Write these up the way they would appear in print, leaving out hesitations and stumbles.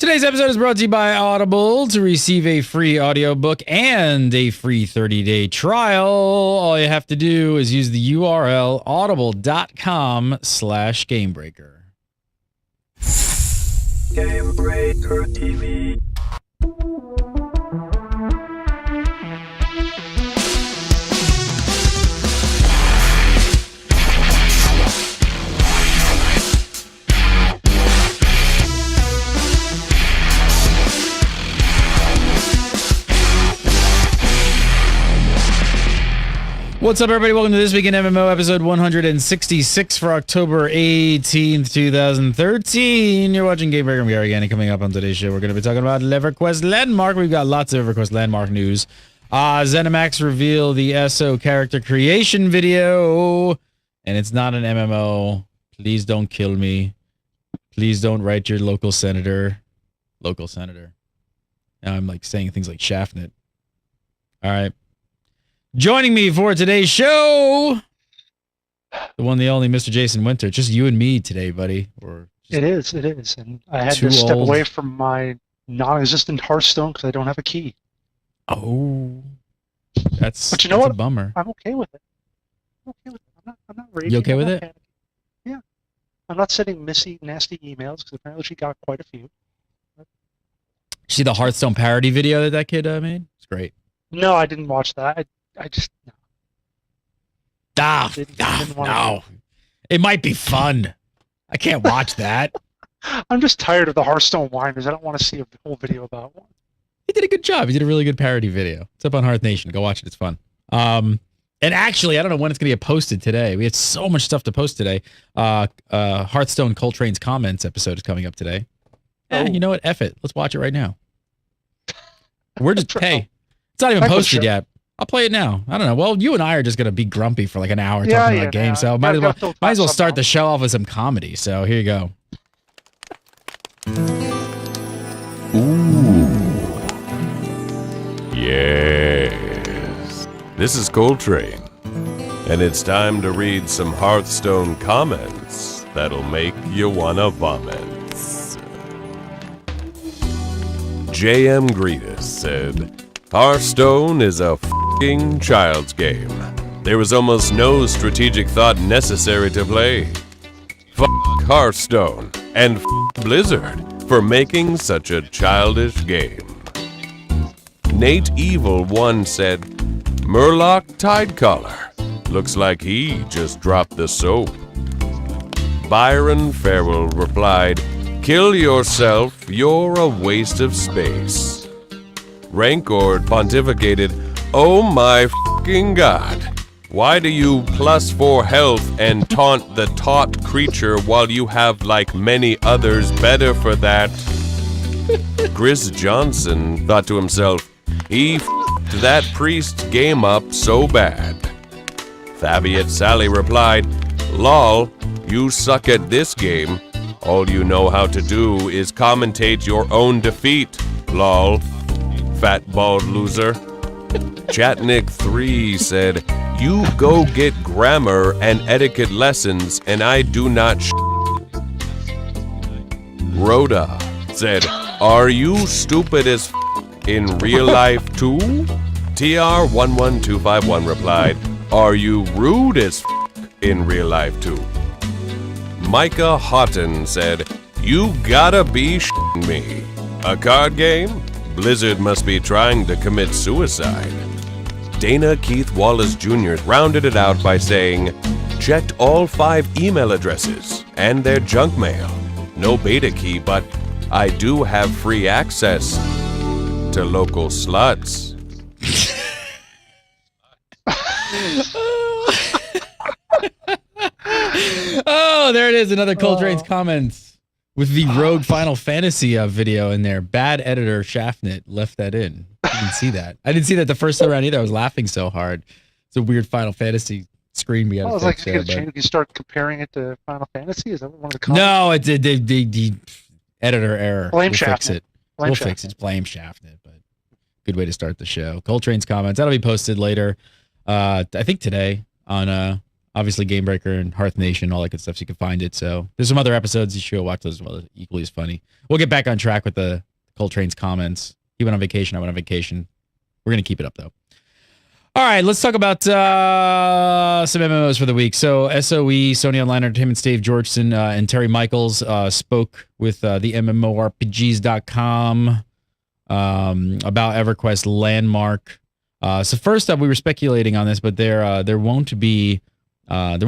Today's episode is brought to you by Audible. To receive a free audiobook and a free 30-day trial, all you have to do is use the URL audible.com/gamebreaker. Gamebreaker TV. What's up, everybody? Welcome to This Week in MMO, episode 166 for October 18th, 2013. You're watching Gamebreaker and Gary Ganny. Coming up on today's show, we're going to be talking about Everquest Landmark. We've got lots of Everquest Landmark news. Zenimax reveal the ESO character creation video, and it's not an MMO. Please don't kill me. Please don't write your local senator. Local senator. Now I'm like saying things like Shaftnet. All right. Joining me for today's show, the one, the only Mr. Jason Winter. Just you and me today, buddy. It is. And I had to step away from my non-existent Hearthstone because I don't have a key. Oh, but you know what? A bummer. I'm okay with it. I'm not raging. You okay with it? Panicking. Yeah. I'm not sending Missy nasty emails because apparently she got quite a few. See the Hearthstone parody video that kid made? It's great. No, I didn't watch that. I just no. No. It might be fun. I can't watch that. I'm just tired of the Hearthstone whiners. I don't want to see a whole video about one. He did a good job. He did a really good parody video. It's up on Hearth Nation. Go watch it. It's fun. And actually, I don't know when it's going to get posted today. We had so much stuff to post today. Hearthstone Coltrane's Comments episode is coming up today. You know what? F it. Let's watch it right now. We're just, hey, it's not even posted yet. I'll play it now. I don't know. Well, you and I are just going to be grumpy for like an hour talking about games, so might as well start the show off with some comedy. So here you go. Ooh. Yes. This is Coltrane, and it's time to read some Hearthstone comments that'll make you wanna vomit. J.M. Greedus said, Hearthstone is a f***ing child's game. There was almost no strategic thought necessary to play. F*** Hearthstone and f*** Blizzard for making such a childish game. Nate Evil 1 said, Murloc Tidecaller. Looks like he just dropped the soap. Byron Farrell replied, Kill yourself, you're a waste of space. Rancor pontificated, Oh my f***ing god. Why do you +4 health and taunt the taut creature while you have like many others better for that? Chris Johnson thought to himself, he f***ed that priest game up so bad. Fabiet Sally replied, Lol, you suck at this game. All you know how to do is commentate your own defeat, lol. Fat bald loser. Chatnik3 said, You go get grammar and etiquette lessons and I do not Rhoda said, Are you stupid as in real life too? TR11251 replied, Are you rude as in real life too? Micah Houghton said, You gotta be shitting me. A card game? Blizzard must be trying to commit suicide. Dana Keith Wallace Jr. rounded it out by saying, Checked all 5 email addresses and their junk mail. No beta key, but I do have free access to local sluts. Oh, there it is. Another Coltrane's Comments with the Rogue Final Fantasy video in there. Bad editor Shaftnet left that in. I didn't see that. I didn't see that the first time around either. I was laughing so hard. It's a weird Final Fantasy screen we got. I was like, you start comparing it to Final Fantasy? Is that one of the comments? No, it's the editor error. Blame We'll Shaftnet. fix it. We'll fix it. Blame Shaftnet, but good way to start the show. Coltrane's Comments. That'll be posted later. I think today on Obviously, Gamebreaker and Hearth Nation, all that good stuff, so you can find it. So there's some other episodes you should go watch those as well. They're equally as funny. We'll get back on track with the Coltrane's comments. He went on vacation. I went on vacation. We're going to keep it up, though. All right, let's talk about some MMOs for the week. So SOE, Sony Online Entertainment's Dave Georgeson and Terry Michaels spoke with the MMORPGs.com about EverQuest Landmark. So first up, we were speculating on this, but there will not be. Now I just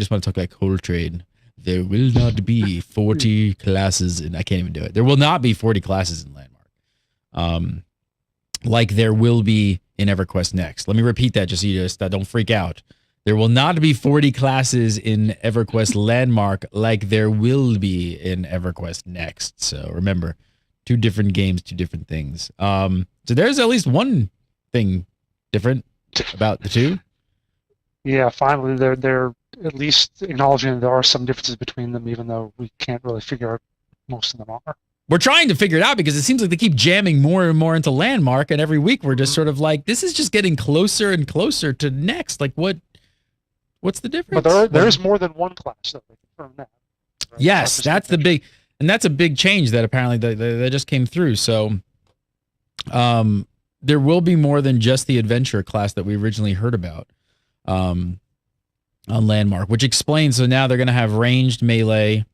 want to talk like Coltrane. There will not be 40 classes, and I can't even do it. There will not be 40 classes in Landmark. Like there will be in EverQuest Next. Let me repeat that just so you just don't freak out. There will not be 40 classes in EverQuest Landmark like there will be in EverQuest Next. So remember, 2 different games, 2 different things. So there's at least one thing different about the 2. Yeah, finally they're at least acknowledging there are some differences between them, even though we can't really figure out most of them are. We're trying to figure it out because it seems like they keep jamming more and more into Landmark, and every week we're just sort of like, this is just getting closer and closer to Next. Like, what's the difference? But there is more than one class, so they confirm that. Right? Yes, that's the big, and that's a big change that apparently that just came through. So, there will be more than just the adventure class that we originally heard about, on Landmark, which explains. So now they're going to have ranged, melee,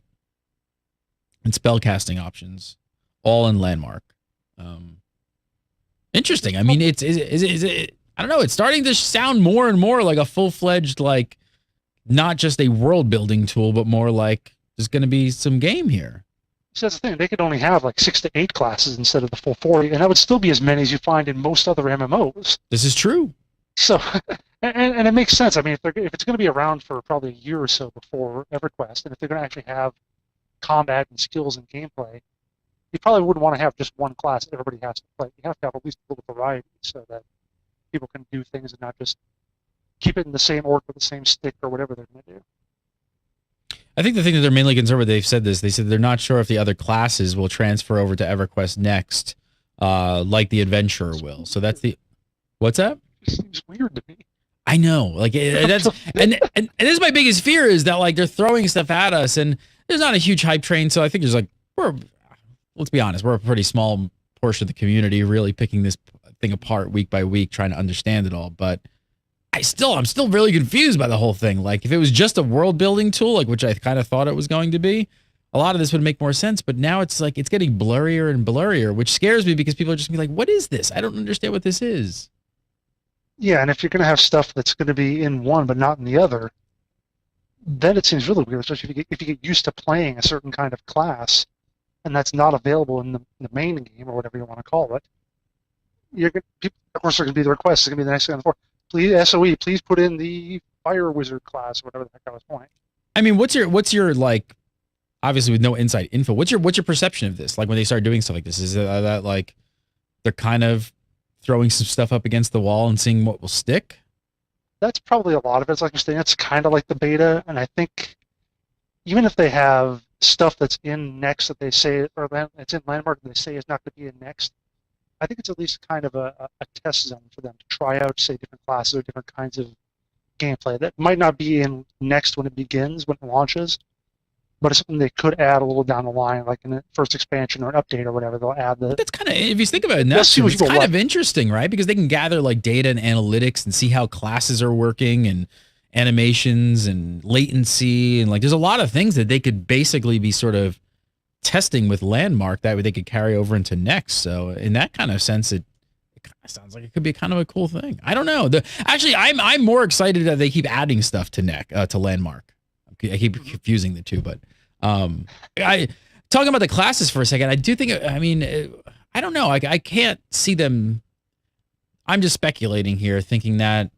and spellcasting options, all in Landmark. Interesting. I mean, is it? I don't know. It's starting to sound more and more like a full-fledged, like, not just a world-building tool, but more like there's going to be some game here. So that's the thing. They could only have like 6 to 8 classes instead of the full 40, and that would still be as many as you find in most other MMOs. This is true. So, and it makes sense. I mean, if it's going to be around for probably a year or so before EverQuest, and if they're going to actually have combat and skills and gameplay, you probably wouldn't want to have just one class that everybody has to play. You have to have at least a little variety so that people can do things and not just keep it in the same order with the same stick or whatever they're going to do. I think the thing that they're mainly concerned with, they've said this, they said they're not sure if the other classes will transfer over to EverQuest Next, like the Adventurer will. So that's the... What's that? It seems weird to me. I know. Like, that's... and this is my biggest fear, is that, like, they're throwing stuff at us, and there's not a huge hype train, so I think there's, like... Let's be honest, we're a pretty small portion of the community really picking this thing apart week by week, trying to understand it all, but... I'm still really confused by the whole thing. Like, if it was just a world building tool, like, which I kind of thought it was going to be, a lot of this would make more sense. But now it's like, it's getting blurrier and blurrier, which scares me because people are just gonna be like, what is this? I don't understand what this is. Yeah, and if you're going to have stuff that's going to be in one but not in the other, then it seems really weird, especially if you get used to playing a certain kind of class and that's not available in the main game or whatever you want to call it. Of course, there can be the requests. It's going to be the next thing on the floor. Please, SOE, please put in the Fire Wizard class, or whatever the heck I was playing. I mean, what's your like, obviously with no inside info, what's your perception of this? Like, when they start doing stuff like this, is that like they're kind of throwing some stuff up against the wall and seeing what will stick? That's probably a lot of it. It's like you're saying, it's kind of like the beta, and I think even if they have stuff that's in Next that they say, or it's in Landmark that they say is not going to be in Next, I think it's at least kind of a test zone for them to try out, say, different classes or different kinds of gameplay that might not be in Next when it begins, when it launches, but it's something they could add a little down the line, like in the first expansion or an update or whatever. They'll add the... That's kind of, if you think about it, it's kind of interesting, right? Because they can gather like data and analytics and see how classes are working and animations and latency, and like there's a lot of things that they could basically be sort of testing with Landmark that way they could carry over into Next. So in that kind of sense, it kind of sounds like it could be kind of a cool thing. I don't know. Actually, I'm more excited that they keep adding stuff to Landmark. I keep confusing the two, but talking about the classes for a second, I do think, I mean, I don't know. I can't see them. I'm just speculating here, thinking that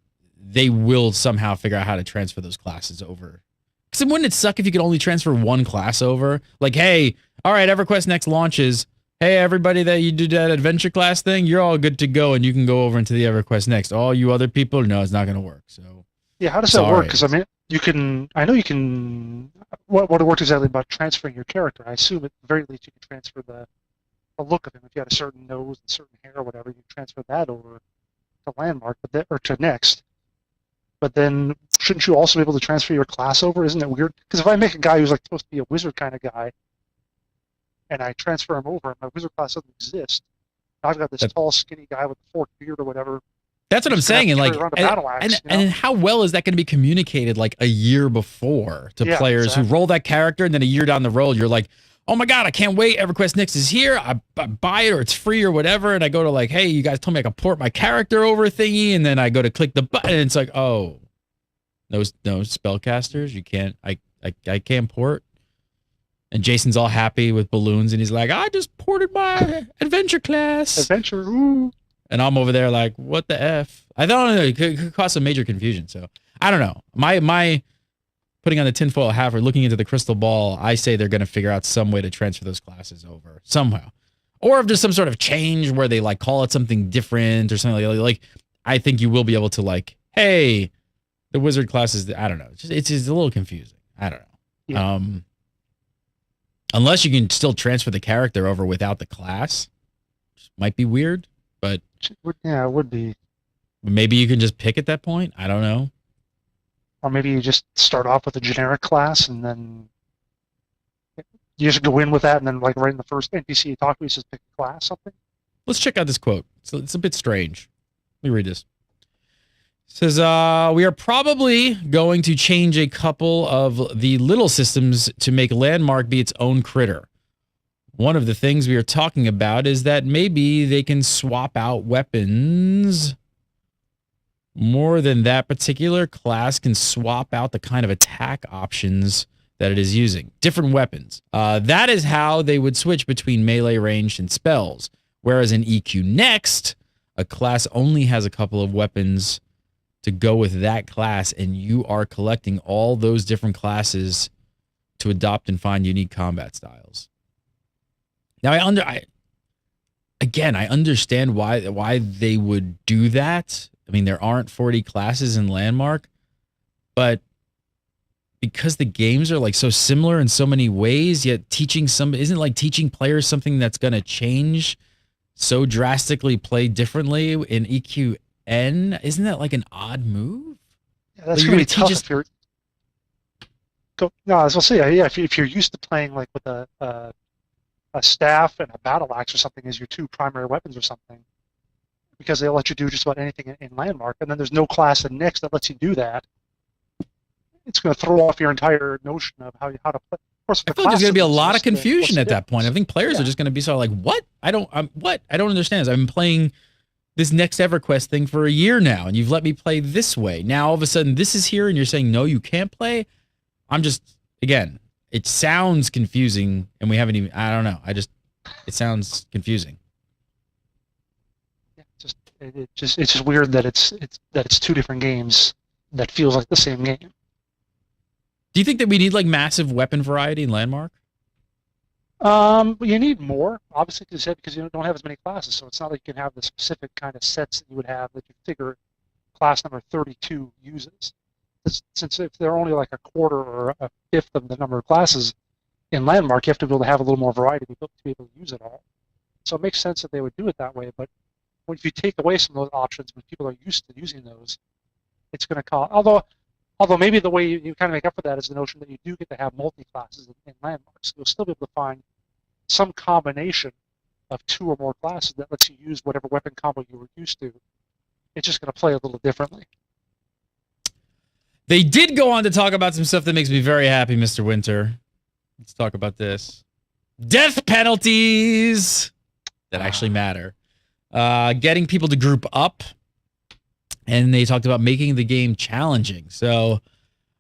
they will somehow figure out how to transfer those classes over. Because wouldn't it suck if you could only transfer one class over? Like, hey, all right, EverQuest Next launches. Hey, everybody that you did that adventure class thing, you're all good to go, and you can go over into the EverQuest Next. All you other people, no, it's not going to work. So, yeah, how does that work? Because I mean, I know you can. What it works exactly about transferring your character? I assume at the very least you can transfer the look of him. If you had a certain nose and certain hair or whatever, you transfer that over to Landmark, or to Next. but then shouldn't you also be able to transfer your class over? Isn't it weird? Because if I make a guy who's like supposed to be a wizard kind of guy, and I transfer him over, and my wizard class doesn't exist, I've got this tall, skinny guy with a forked beard or whatever. That's what I'm saying, and like, and and how well is that going to be communicated like a year before to players who roll that character, and then a year down the road, you're like, oh my god, I can't wait! Everquest Next is here. I buy it or it's free or whatever, and I go to like, hey, you guys told me I could port my character over thingy, and then I go to click the button, and it's like, oh, no spellcasters, you can't. I can't port. And Jason's all happy with balloons, and he's like, I just ported my adventure class. Adventure, ooh. And I'm over there like, what the F? I don't know. It could cause some major confusion. So I don't know. My putting on the tinfoil hat or looking into the crystal ball, I say they're going to figure out some way to transfer those classes over somehow. Or if there's some sort of change where they like call it something different or something like I think you will be able to like, hey, the wizard classes, I don't know. It's just a little confusing. I don't know. Yeah. Unless you can still transfer the character over without the class, which might be weird, but yeah, it would be. Maybe you can just pick at that point. I don't know. Or maybe you just start off with a generic class and then you just go in with that, and then like right in the first NPC you talk to, you says pick a class, something. Let's check out this quote. It's a bit strange. Let me read this. It says, we are probably going to change a couple of the little systems to make Landmark be its own critter. One of the things we are talking about is that maybe they can swap out weapons. More than that, particular class can swap out the kind of attack options that it is using. Different weapons. That is how they would switch between melee, ranged, and spells. Whereas in EQ Next, a class only has a couple of weapons to go with that class, and you are collecting all those different classes to adopt and find unique combat styles. Now, I understand why they would do that. I mean, there aren't 40 classes in Landmark, but because the games are like so similar in so many ways, yet isn't like teaching players something that's going to change so drastically, play differently in EQN. Isn't that like an odd move? Yeah, that's going to be tough if you're. No, as we'll see. Yeah, if you're used to playing like with a staff and a battle axe or something as your two primary weapons or something, because they'll let you do just about anything in Landmark, and then there's no class in Next that lets you do that. It's going to throw off your entire notion of how to play. Of course, I feel like there's going to be a lot of confusion at that point. I think players are just going to be sort of like, what? I don't understand. I've been playing this next Everquest thing for a year now, and you've let me play this way. Now, all of a sudden, this is here, and you're saying, no, you can't play? Again, it sounds confusing, and we haven't even, I don't know. It sounds confusing. Yeah, it's just weird that it's two different games that feels like the same game. Do you think that we need like massive weapon variety in Landmark? You need more, obviously, because you don't have as many classes, so it's not like you can have the specific kind of sets that you would have that you figure class number 32 uses. Since if they're only like a quarter or a fifth of the number of classes in Landmark, you have to be able to have a little more variety to be able to use it all. So it makes sense that they would do it that way, but if you take away some of those options, when people are used to using those, it's going to cause, although maybe the way you kind of make up for that is the notion that you do get to have multi-classes in Landmark, so you'll still be able to find some combination of two or more classes that lets you use whatever weapon combo you were used to. It's just going to play a little differently. They did go on to talk about some stuff that makes me very happy, Mr. Winter. Let's talk about this. Death penalties that actually matter. Getting people to group up. And they talked about making the game challenging. So,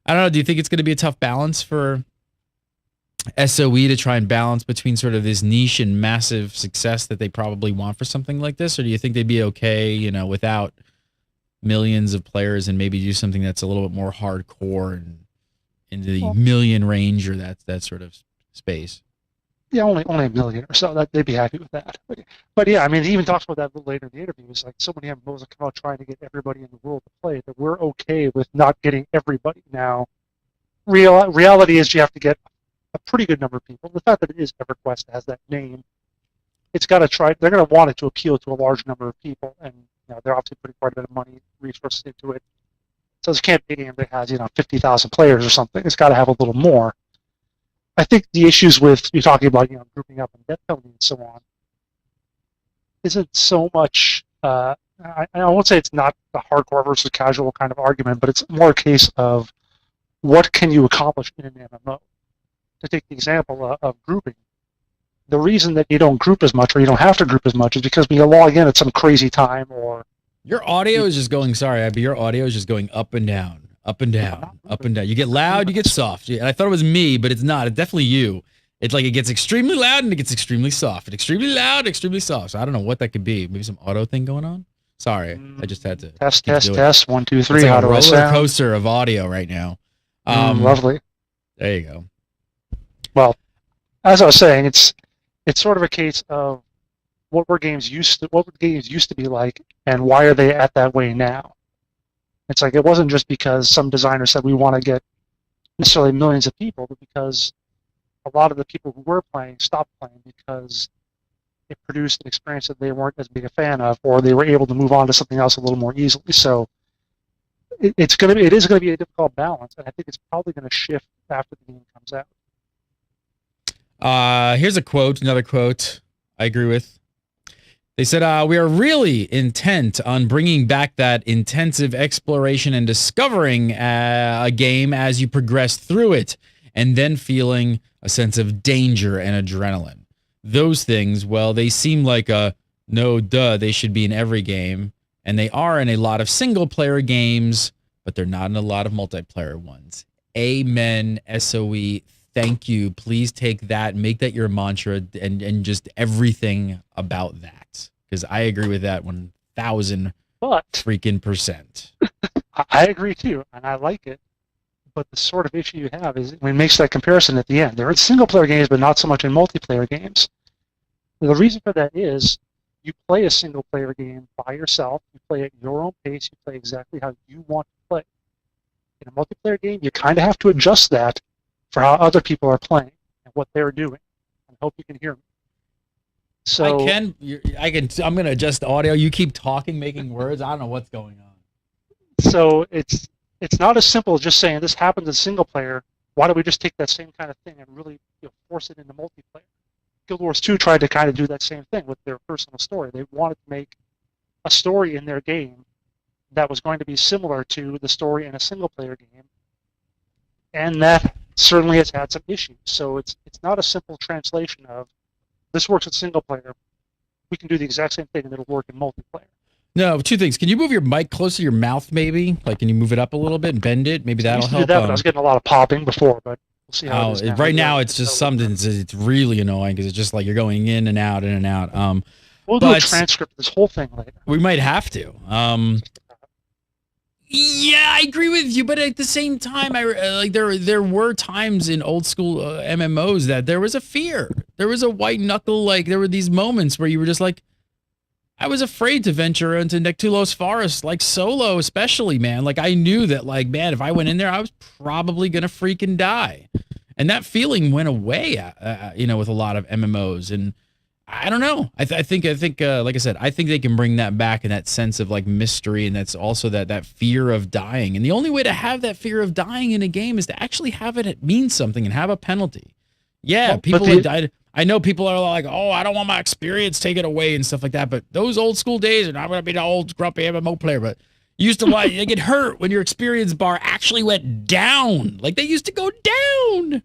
I don't know. Do you think it's going to be a tough balance for SOE to try and balance between sort of this niche and massive success that they probably want for something like this? Or do you think they'd be okay, without millions of players and maybe do something that's a little bit more hardcore and into the million range or that sort of space? Yeah, only a million or so. They'd be happy with that. But yeah, I mean, he even talks about that a little later in the interview. It's like so many MMOs that come out trying to get everybody in the world to play that we're okay with not getting everybody. Now, reality is you have to get a pretty good number of people. The fact that it is EverQuest has that name, it's got to try. They're going to want it to appeal to a large number of people, and they're obviously putting quite a bit of money, resources into it. So this can't be a game that has 50,000 players or something. It's got to have a little more. I think the issues with you talking about grouping up and death penalty and so on isn't so much. I won't say it's not the hardcore versus casual kind of argument, but it's more a case of what can you accomplish in an MMO. To take the example of grouping, the reason that you don't group as much or you don't have to group as much is because when you log in at some crazy time or your audio is just going. Sorry, Abby. Your audio is just going up and down, up and down, up and down. You get loud, you get soft. I thought it was me, but it's not. It's definitely you. It's like it gets extremely loud and it gets extremely soft. And extremely loud, extremely soft. So I don't know what that could be. Maybe some auto thing going on. Sorry, I just had to test. 1, 2, 3. It's like how a do I roller sound? coaster of audio right now. Lovely. There you go. Well, as I was saying, it's sort of a case of what games used to be like, and why are they at that way now? It's like it wasn't just because some designer said we want to get necessarily millions of people, but because a lot of the people who were playing stopped playing because it produced an experience that they weren't as big a fan of, or they were able to move on to something else a little more easily. So it is going to be a difficult balance, and I think it's probably going to shift after the game comes out. Here's a quote, another quote I agree with. They said, we are really intent on bringing back that intensive exploration and discovering a game as you progress through it, and then feeling a sense of danger and adrenaline. Those things, well, they seem like they should be in every game, and they are in a lot of single-player games, but they're not in a lot of multiplayer ones. Amen, SOE. Thank you. Please take that, make that your mantra, and just everything about that. Because I agree with that 1,000 freaking percent. I agree too, and I like it. But the sort of issue you have is when it makes that comparison at the end. They're in single-player games, but not so much in multiplayer games. The reason for that is you play a single-player game by yourself. You play at your own pace. You play exactly how you want to play. In a multiplayer game, you kind of have to adjust that for how other people are playing and what they're doing. I hope you can hear me. So I'm going to adjust the audio. You keep talking, making words. I don't know what's going on. So it's not as simple as just saying this happens in single player. Why don't we just take that same kind of thing and really force it into multiplayer? Guild Wars 2 tried to kind of do that same thing with their personal story. They wanted to make a story in their game that was going to be similar to the story in a single player game, and that certainly has had some issues. So it's not a simple translation of this works in single player. We can do the exact same thing and it'll work in multiplayer. No, two things. Can you move your mic closer to your mouth, maybe? Like, can you move it up a little bit and bend it? Maybe that'll help. That, but I was getting a lot of popping before, but we'll see how it is now. Right now, it's just something. It's really annoying because it's just like you're going in and out, in and out. We'll do a transcript of this whole thing later. We might have to. Yeah, I agree with you, but at the same time, there were times in old school MMOs that there was a fear. There was a white knuckle. Like there were these moments where you were just like, I was afraid to venture into Nectulos Forest, like solo, especially, man. Like I knew that, like, man, if I went in there, I was probably gonna freaking die, and that feeling went away, with a lot of MMOs. And I don't know. I think, like I said, I think they can bring that back, and that sense of like mystery, and that's also that fear of dying. And the only way to have that fear of dying in a game is to actually have it mean something and have a penalty. Yeah, well, people have died. I know people are like, oh, I don't want my experience taken away and stuff like that. But those old school days, and I'm going to be the old grumpy MMO player, but you used to they get hurt when your experience bar actually went down. Like they used to go down.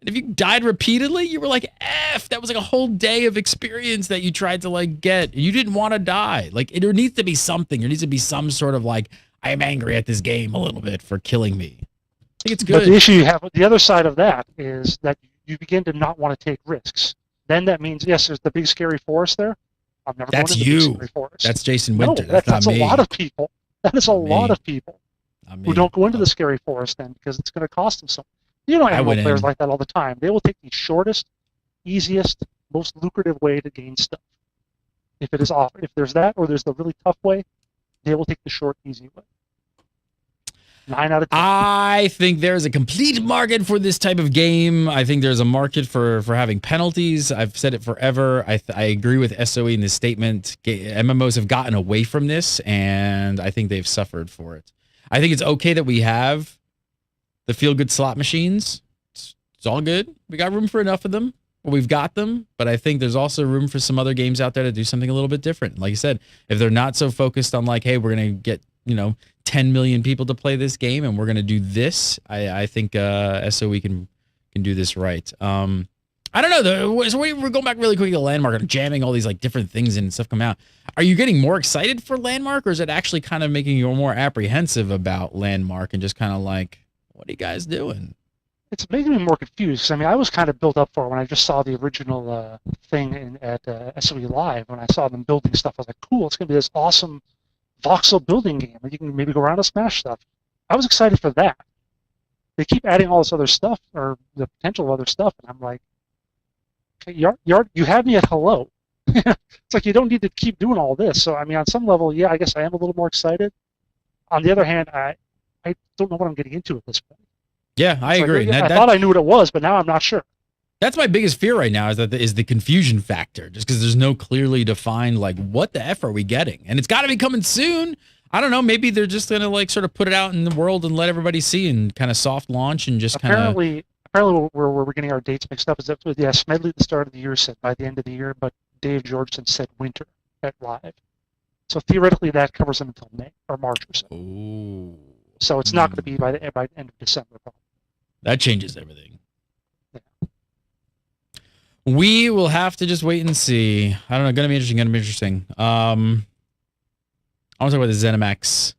And if you died repeatedly, you were like, F, that was like a whole day of experience that you tried to like get. You didn't want to die. Like there needs to be something. There needs to be some sort of like, I am angry at this game a little bit for killing me. I think it's good. But the issue you have, the other side of that is that you begin to not want to take risks. Then that means, yes, there's the big scary forest there. I'm never going to the big scary forest. That's Jason Winter. No, that's not me. A lot of people. That is a lot of people who don't go into the scary forest then because it's going to cost them something. You know, MMO players like that all the time. They will take the shortest, easiest, most lucrative way to gain stuff. If it is off, if there's that or there's the really tough way, they will take the short, easy way. 9 out of 10. I think there's a complete market for this type of game. I think there's a market for having penalties. I've said it forever. I agree with SOE in this statement. MMOs have gotten away from this, and I think they've suffered for it. I think it's okay that we have the feel-good slot machines. It's all good. We got room for enough of them. Well, we've got them, but I think there's also room for some other games out there to do something a little bit different. Like you said, if they're not so focused on like, hey, we're going to get, 10 million people to play this game and we're going to do this, I think SOE can do this right. I don't know. So we're going back really quick to Landmark and jamming all these like different things and stuff come out. Are you getting more excited for Landmark, or is it actually kind of making you more apprehensive about Landmark and just kind of like, what are you guys doing? It's making me more confused. 'Cause, I was kind of built up for it when I just saw the original thing at SOE Live. When I saw them building stuff, I was like, cool, it's going to be this awesome voxel building game. Like you can maybe go around and smash stuff. I was excited for that. They keep adding all this other stuff, or the potential of other stuff, and I'm like, okay, you have me at hello. It's like you don't need to keep doing all this. So, on some level, yeah, I guess I am a little more excited. On the other hand, I don't know what I'm getting into at this point. Yeah, I agree. I thought I knew what it was, but now I'm not sure. That's my biggest fear right now is the confusion factor, just because there's no clearly defined, like, what the F are we getting? And it's got to be coming soon. I don't know. Maybe they're just going to, like, sort of put it out in the world and let everybody see and kind of soft launch and just kind of... Apparently, where we're getting our dates mixed up is that, yeah, Smedley at the start of the year said by the end of the year, but Dave Georgeson said winter at Live. So theoretically, that covers them until May or March or so. Ooh. So it's not going to be by the end of December. Probably. That changes everything. Yeah. We will have to just wait and see. I don't know. Going to be interesting. I want to talk about the Zenimax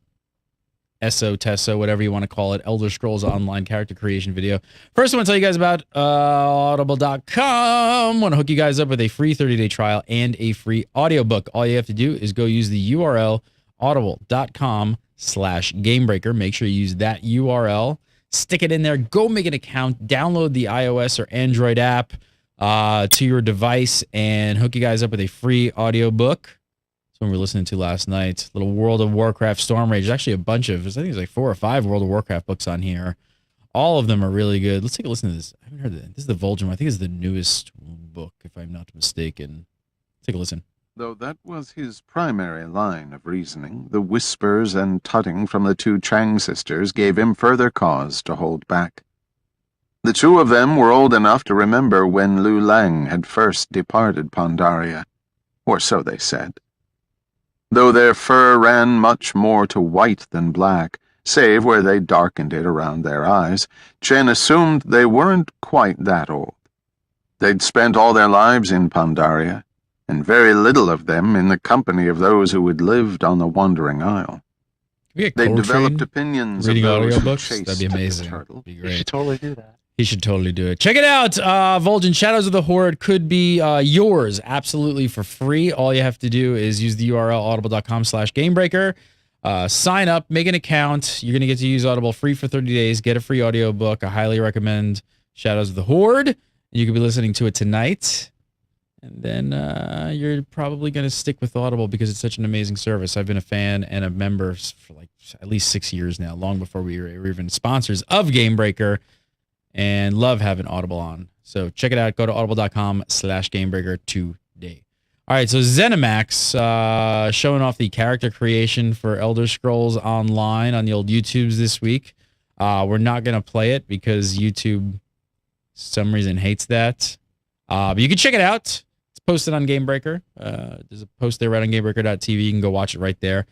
ESO, TESO, whatever you want to call it, Elder Scrolls Online character creation video. First, I want to tell you guys about Audible.com. Want to hook you guys up with a free 30-day trial and a free audiobook. All you have to do is go use the URL audible.com/gamebreaker. Make sure you use that URL. Stick it in there. Go make an account. Download the iOS or Android app to your device and hook you guys up with a free audiobook. When we were listening to last night, little World of Warcraft Storm Rage. There's actually a bunch of, I think there's like 4 or 5 World of Warcraft books on here. All of them are really good. Let's take a listen to this. I haven't heard that. This is the Vulgrim. I think it's the newest book, if I'm not mistaken. Take a listen. Though that was his primary line of reasoning, the whispers and tutting from the 2 Chang sisters gave him further cause to hold back. The 2 of them were old enough to remember when Lu Lang had first departed Pandaria, or so they said. Though their fur ran much more to white than black, save where they darkened it around their eyes, Chen assumed they weren't quite that old. They'd spent all their lives in Pandaria, and very little of them in the company of those who had lived on the Wandering Isle. They developed opinions reading of those audiobooks. who That'd be amazing. turtle. Be You great. should totally do that. He should totally do it. Check it out. Vulgin Shadows of the Horde could be yours absolutely for free. All you have to do is use the URL audible.com/gamebreaker. Sign up, make an account. You're going to get to use Audible free for 30 days. Get a free audiobook. I highly recommend Shadows of the Horde. You could be listening to it tonight. And then you're probably going to stick with Audible because it's such an amazing service. I've been a fan and a member for like at least 6 years now, long before we were even sponsors of Gamebreaker. And love having Audible on. So check it out. Go to audible.com/gamebreaker today. All right, so Zenimax showing off the character creation for Elder Scrolls Online on the old YouTubes this week. We're not going to play it because YouTube, for some reason, hates that. But you can check it out. It's posted on Gamebreaker. There's a post there right on gamebreaker.tv. You can go watch it right there.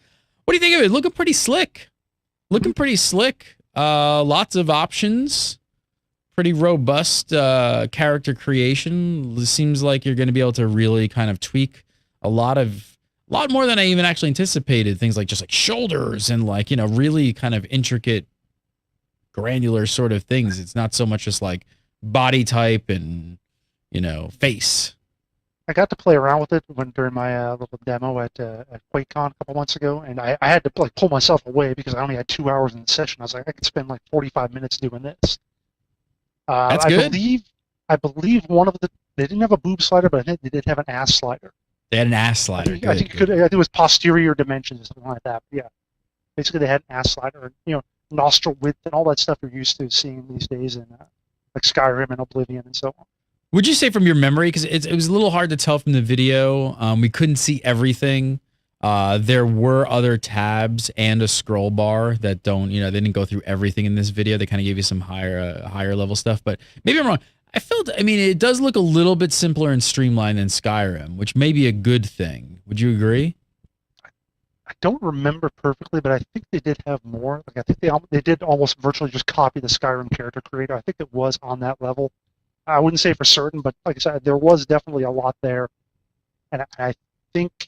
What do you think of it? Looking pretty slick. Lots of options. Pretty robust character creation. It seems like you're going to be able to really kind of tweak a lot more than I even actually anticipated. Things like just like shoulders and like, really kind of intricate, granular sort of things. It's not so much just like body type and, face. I got to play around with it during my little demo at QuakeCon a couple months ago, and I had to like pull myself away because I only had 2 hours in the session. I was like, I could spend like 45 minutes doing this. That's good. I believe one of they didn't have a boob slider, but I think they did have an ass slider. They had an ass slider. I think it was posterior dimensions or something like that. But yeah, basically they had an ass slider, and, nostril width and all that stuff you're used to seeing these days in like Skyrim and Oblivion and so on. Would you say from your memory, because it was a little hard to tell from the video, we couldn't see everything. There were other tabs and a scroll bar that don't, they didn't go through everything in this video. They kind of gave you some higher level stuff, but maybe I'm wrong. I mean, it does look a little bit simpler and streamlined than Skyrim, which may be a good thing. Would you agree? I don't remember perfectly, but I think they did have more. Like I think they did almost virtually just copy the Skyrim character creator. I think it was on that level. I wouldn't say for certain, but like I said, there was definitely a lot there, and I think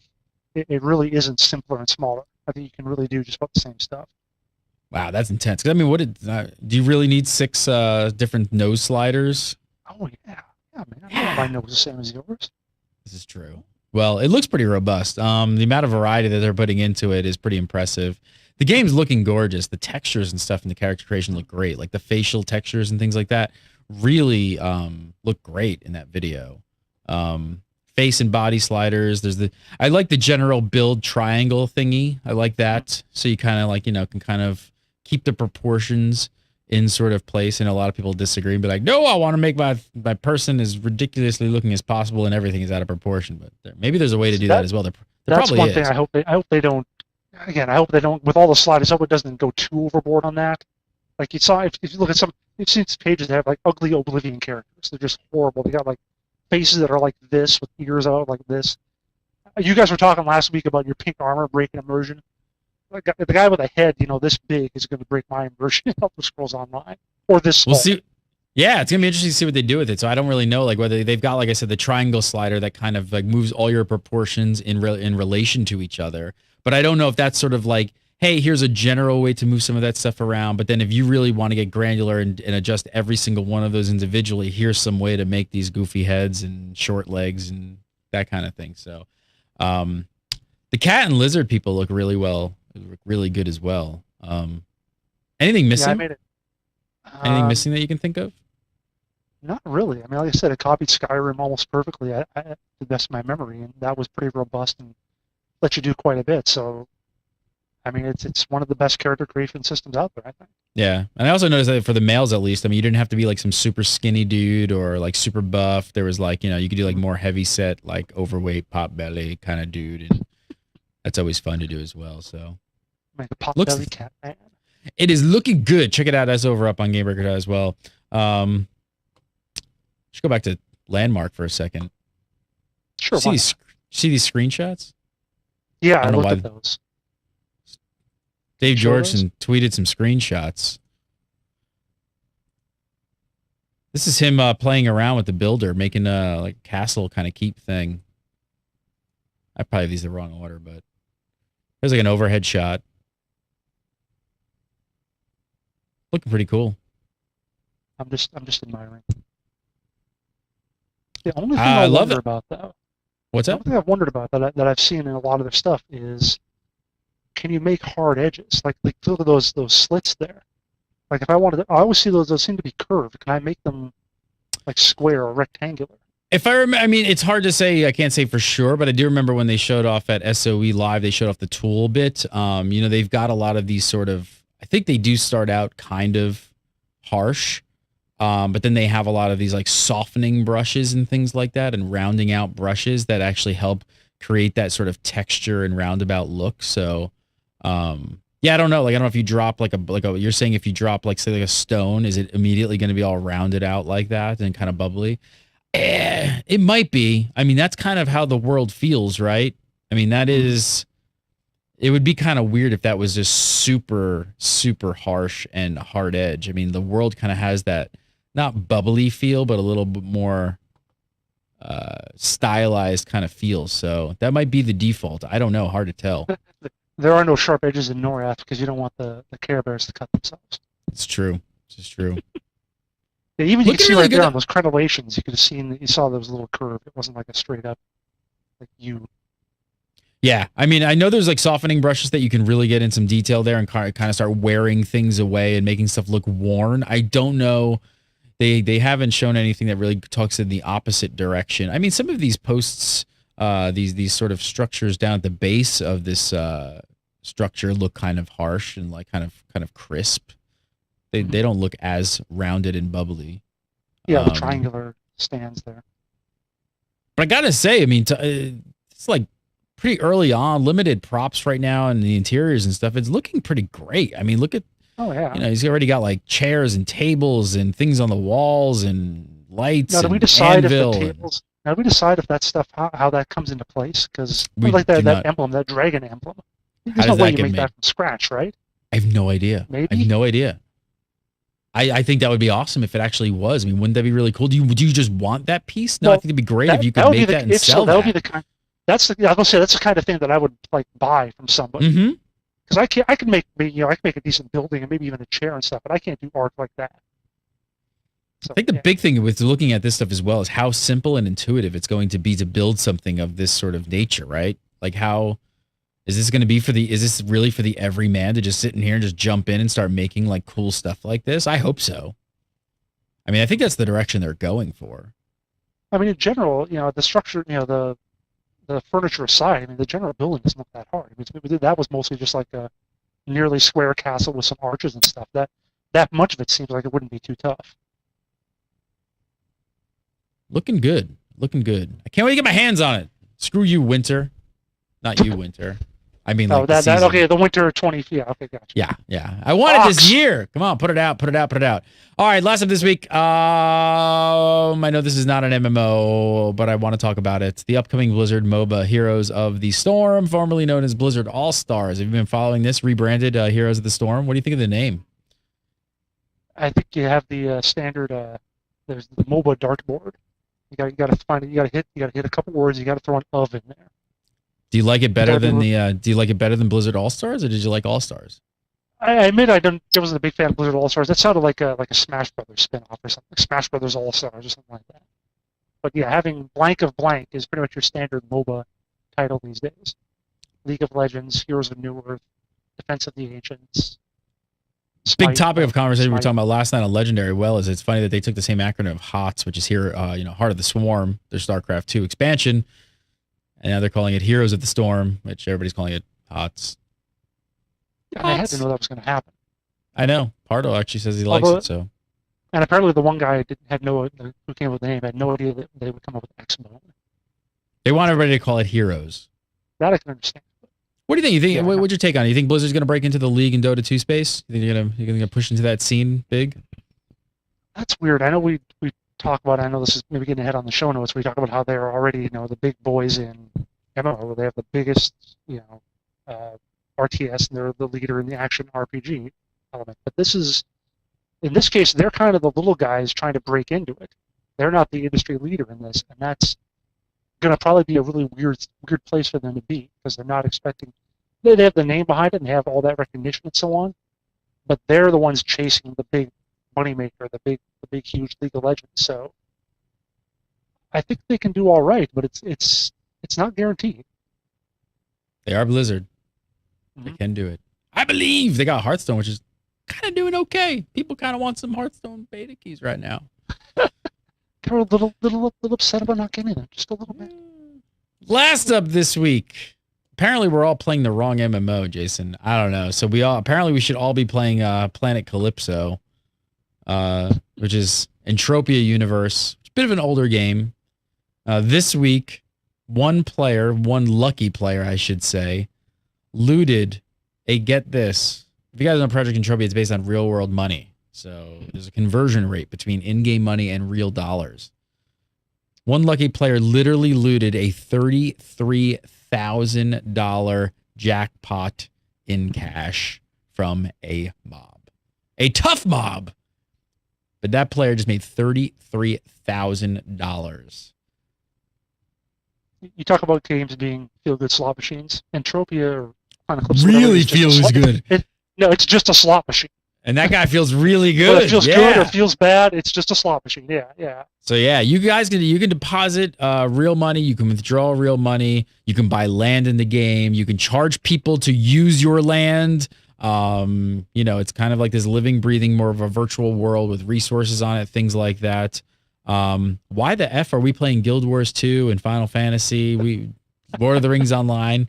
it really isn't simpler and smaller. I think you can really do just about the same stuff. Wow, that's intense. 'Cause, I mean, do you really need 6 different nose sliders? Oh yeah, man. I don't know if my nose is the same as yours. This is true. Well, it looks pretty robust. The amount of variety that they're putting into it is pretty impressive. The game's looking gorgeous. The textures and stuff in the character creation look great. Like the facial textures and things like that really look great in that video. Face and body sliders. I like the general build triangle thingy. I like that. So you kind of like, can kind of keep the proportions in sort of place. And a lot of people disagree and be like, no, I want to make my person as ridiculously looking as possible and everything is out of proportion. But maybe there's a way to do that as well. There That's probably one is. thing I hope they don't. Again, I hope they don't, with all the sliders, I hope it doesn't go too overboard on that. Like you saw, if you look at you've seen pages that have like ugly Oblivion characters. They're just horrible. They got like faces that are like this with ears out like this. You guys were talking last week about your pink armor breaking immersion. The guy with a head, this big is going to break my immersion in Elder Scrolls Online. Or this small. We'll see. Yeah, it's going to be interesting to see what they do with it. So I don't really know like whether they've got, like I said, the triangle slider that kind of like moves all your proportions in relation to each other. But I don't know if that's sort of like, hey, here's a general way to move some of that stuff around. But then if you really want to get granular and adjust every single one of those individually, here's some way to make these goofy heads and short legs and that kind of thing. So the cat and lizard people look really good as well. Anything missing? Yeah, I made it. Anything missing that you can think of? Not really. I mean, like I said, it copied Skyrim almost perfectly to the best of my memory, and that was pretty robust and let you do quite a bit. So, I mean, it's one of the best character creation systems out there, I think. Yeah, and I also noticed that for the males, at least, I mean, you didn't have to be like some super skinny dude or like super buff. There was like, you could do like more heavy set, like overweight, pot belly kind of dude, and that's always fun to do as well. So, Like the pot belly cat man. It is looking good. Check it out. That's over up on GameBreaker as well. Let's go back to Landmark for a second. Sure. See these screenshots? Yeah, I looked at those. Dave Georgeson tweeted some screenshots. This is him playing around with the builder, making a like castle kind of keep thing. I probably have these the wrong order, but there's like an overhead shot. Looking pretty cool. I'm just admiring. The only thing I wonder about that. What's that? The only thing I've wondered about that I've seen in a lot of their stuff is, can you make hard edges? Like look at those slits there. Like if I wanted, I always see those seem to be curved. Can I make them like square or rectangular? If I remember, I mean, it's hard to say. I can't say for sure, but I do remember when they showed off at SOE Live, they showed off the tool bit. They've got a lot of these sort of. I think they do start out kind of harsh, but then they have a lot of these like softening brushes and things like that, and rounding out brushes that actually help create that sort of texture and roundabout look. So, yeah, I don't know. Like, I don't know if you drop like a. You're saying if you drop like say like a stone, is it immediately going to be all rounded out like that and kind of bubbly? It might be. I mean, that's kind of how the world feels, right? I mean, that is. It would be kind of weird if that was just super, super harsh and hard edge. I mean, the world kind of has that not bubbly feel, but a little bit more stylized kind of feel. So that might be the default. I don't know. Hard to tell. There are no sharp edges in Norath because you don't want the Care Bears to cut themselves. It's true. It's true. Yeah, even you can see right there on those crenellations, you could have seen, you saw those little curve. It wasn't like a straight up, like you. Yeah, I mean, I know there's like softening brushes that you can really get in some detail there and kind of start wearing things away and making stuff look worn. I don't know. They haven't shown anything that really talks in the opposite direction. I mean, some of these posts, these sort of structures down at the base of this structure look kind of harsh and like kind of crisp. They don't look as rounded and bubbly. Yeah, the triangular stands there. But I gotta say, I mean, it's like pretty early on, limited props right now and the interiors and stuff. It's looking pretty great. I mean, look at, Oh yeah. he's already got like chairs and tables and things on the walls and lights. Now, do and we decide if anvil the and- tables? Now, do we decide if that stuff how that comes into place? Because We like do that not. emblem, that dragon emblem. There's How no does way that you get make made? that from scratch, right? I have no idea. I Maybe? have no idea. I think that would be awesome if it actually was. I mean, wouldn't that be really cool? Do you just want that piece? No, I Well, think it'd be great That- if you that could would be make the- that and if so, sell that that. would be the kind. That's the. I was gonna say that's the kind of thing that I would like buy from somebody. Mm-hmm. Because I can make I can make a decent building and maybe even a chair and stuff, but I can't do art like that. So, I think the yeah. big thing with looking at this stuff as well is how simple and intuitive it's going to be to build something of this sort of nature, right? Like how is this going to be is this really for the everyman to just sit in here and just jump in and start making like cool stuff like this? I hope so. I mean, I think that's the direction they're going for. I mean, in general, the structure, the furniture aside, I mean, the general building doesn't look that hard. I mean, that was mostly just like a nearly square castle with some arches and stuff. That much of it seems like it wouldn't be too tough. Looking good. Looking good. I can't wait to get my hands on it. Screw you, Winter. Not you, Winter. I mean, like Oh, the that season. okay, the winter 20. Yeah, okay, gotcha. Yeah. I want it this Fox. year. Come on, put it out. All right, last up this week. I know this is not an MMO, but I want to talk about it. The upcoming Blizzard MOBA Heroes of the Storm, formerly known as Blizzard All-Stars. Have you been following this rebranded Heroes of the Storm? What do you think of the name? I think you have the standard. There's the MOBA dartboard. You got to find it. You got to hit a couple words. You got to throw an of in there. Do you like it better than Dartboard. Do you like it better than Blizzard All-Stars, or did you like All-Stars? I admit I wasn't a big fan of Blizzard All Stars. That sounded like a Smash Brothers spinoff or something. Smash Brothers All Stars or something like that. But yeah, having blank of blank is pretty much your standard MOBA title these days. League of Legends, Heroes of New Earth, Defense of the Ancients. Big Smite, topic of conversation we were Smite. talking about last night on Legendary Well is it's funny that they took the same acronym of HOTS, which is here, Heart of the Swarm, their StarCraft 2 expansion, and now they're calling it Heroes of the Storm, which everybody's calling it HOTS. And I had to know that was going to happen. I know. Pardo actually says he likes Although- it, so. And apparently the one guy who came up with the name had no idea that they would come up with Exmo. They want everybody to call it Heroes. That I can understand. What do you think? Yeah. What's your take on it? You think Blizzard's going to break into the League and Dota 2 space? You think you're going to push into that scene big? That's weird. I know we talk about. I know this is maybe getting ahead on the show notes. We talk about how they're already the big boys in MMO. They have the biggest RTS, and they're the leader in the action RPG element. But in this case, they're kind of the little guys trying to break into it. They're not the industry leader in this, and that's going to probably be a really weird place for them to be because they're not expecting. They have the name behind it and they have all that recognition and so on, but they're the ones chasing the big moneymaker, the big huge League of Legends. So I think they can do all right, but it's not guaranteed. They are Blizzard. They Mhm. can do it. I believe they got Hearthstone, which is kind of doing okay. People kind of want some Hearthstone beta keys right now. They're a little upset about not getting them, just a little bit. Last up this week. Apparently, we're all playing the wrong MMO, Jason. I don't know. So we should all be playing Planet Calypso, which is Entropia Universe. It's a bit of an older game. This week, one lucky player, I should say, looted get this. If you guys know Project Entropia, it's based on real world money. So there's a conversion rate between in-game money and real dollars. One lucky player literally looted a $33,000 jackpot in cash from a mob. A tough mob. But that player just made $33,000. You talk about games being feel-good slot machines. Entropia or Planet Calypso Really is just a feels slot- good. No, it's just a slot machine. And that guy feels really good. Whether it feels yeah. good or feels bad, it's just a slot machine. Yeah. So yeah, you guys can deposit real money. You can withdraw real money. You can buy land in the game. You can charge people to use your land. It's kind of like this living, breathing, more of a virtual world with resources on it, things like that. Why the F are we playing Guild Wars 2 and Final Fantasy? Lord of the Rings Online.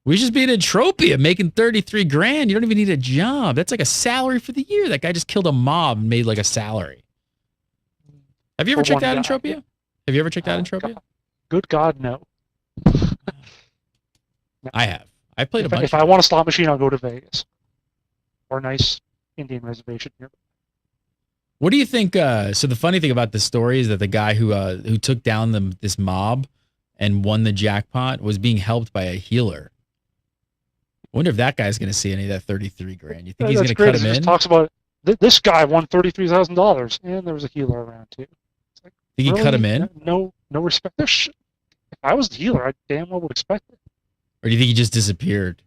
We just be in Entropia making 33 grand. You don't even need a job. That's like a salary for the year. That guy just killed a mob and made like a salary. Have you ever For checked one out guy. Entropia? Have you ever checked out Entropia? God. Good God, no. I have. I played a bunch. If I want a slot machine, I'll go to Vegas or a nice Indian reservation here. What do you think? So the funny thing about this story is that the guy who took down this mob and won the jackpot was being helped by a healer. I wonder if that guy's going to see any of that 33 grand. You think he's going to cut him in? It talks about this guy won $33,000, and there was a healer around too. It's like, Think really? he cut him in? No respect. If I was the healer, I damn well would expect it. Or do you think he just disappeared?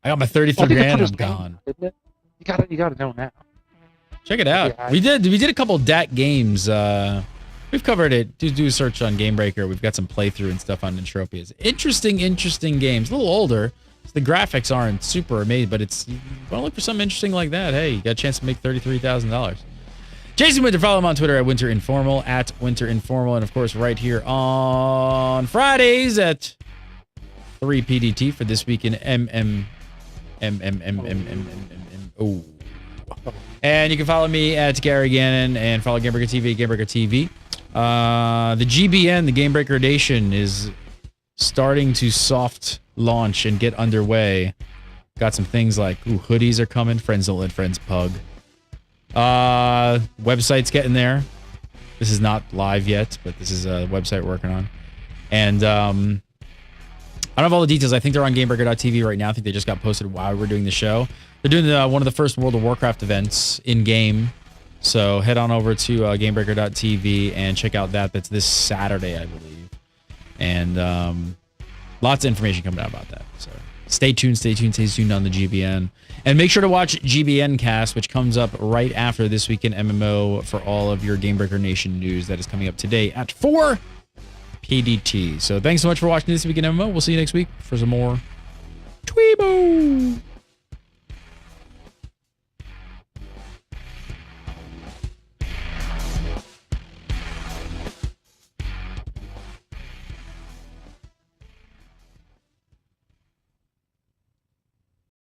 I got my 33 grand. I'm gone. Name, you gotta know now. Check it out. Yeah, we did a couple DAT games. We've covered it. Do a search on Gamebreaker. We've got some playthrough and stuff on Entropias. Interesting games. A little older. So the graphics aren't super amazing, but it's, you want to look for something interesting like that. Hey, you got a chance to make $33,000. Jason Winter, follow him on Twitter at Winter Informal, and of course right here on Fridays at 3 PDT for This Week in Oh. And you can follow me at Gary Gannon and follow Gamebreaker TV at Gamebreaker TV. The GBN, the Gamebreaker Nation, is starting to soft launch and get underway. Got some things like hoodies are coming. Friends don't let friends pug. Website's getting there. This is not live yet, but this is a website we're working on. And I don't have all the details. I think they're on GameBreaker.tv right now. I think they just got posted while we're doing the show. They're doing one of the first World of Warcraft events in-game. So head on over to GameBreaker.tv and check out that. That's this Saturday, I believe. And lots of information coming out about that. So stay tuned on the GBN. And make sure to watch GBN Cast, which comes up right after This Week in MMO for all of your Gamebreaker Nation news that is coming up today at 4 PDT. So thanks so much for watching This Week in MMO. We'll see you next week for some more TWIMMO.